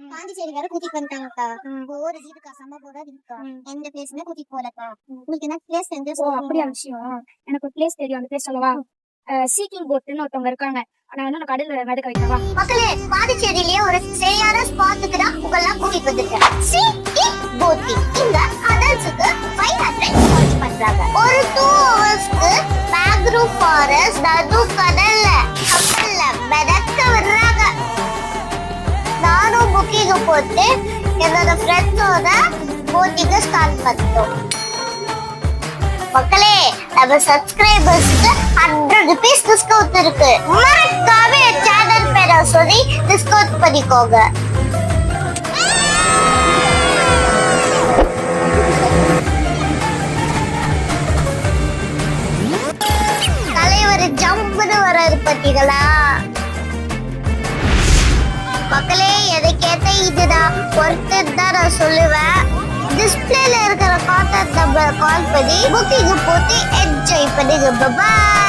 பாண்டிச்சேரி வேற கூட்டிட்டு வந்துட்டாங்கக்கா. போர் அடிக்குதுக்கா, செம்ம போர் அடிக்குதுக்கா. எந்த பிளேஸ்மே கூட்டிட்டு போலக்கா. உங்களுக்கு என்ன பிளேஸ் தெரிஞ்சு அப்படியா விஷயம்? எனக்கு ஒரு பிளேஸ் தெரியும். அந்த பிளேஸ் சொல்லவா? சீக்கிங் போட்னு ஒருத்தவங்க இருக்காங்க. ஆனா வந்து நான் கடல்ல மிதக்க வைக்கவா? மக்களே, பாண்டிச்சேரியிலேயே ஒரு சரியான ஸ்பாட்டுக்கு தான் உங்களெல்லாம் கூட்டிட்டு வந்திருக்கேன். Seeking boating. இங்க கடல்ஸுக்கு 500 சார்ஜ் பண்றாங்க. ஒரு 2 ஹவர்ஸ்க்கு மேக்ரூவ் ஃபாரஸ்ட் நடு கடல்ல கப்பல்ல மிதக்க விடுறாங்க. நானும் புக்கிங் போட்டு என்னோட ஃப்ரெண்ட்ஸோட போட்டிங்க ஸ்டார்ட் பண்ணிட்டோம். மக்களே, நம்ம சப்ஸ்கிரைபர்ஸ்க்கு 100 rupees டிஸ்கவுண்ட் இருக்கு. மறக்காம என் சேனல் பேரை சொல்லி டிஸ்கவுண்ட் பண்ணிக்கோங்க. தலைவர் ஜம்ப்னு வராது பாத்தீங்களா? மக்களே, எதை கேட்ட இதுதான் ஒருத்தர் தான் நான் சொல்லுவேன். டிஸ்பிளேல இருக்கிற கான்டாக்ட் நம்பரை கால் பண்ணி புக்கிங் போட்டு என்ஜாய் பண்ணுங்க. பாய்.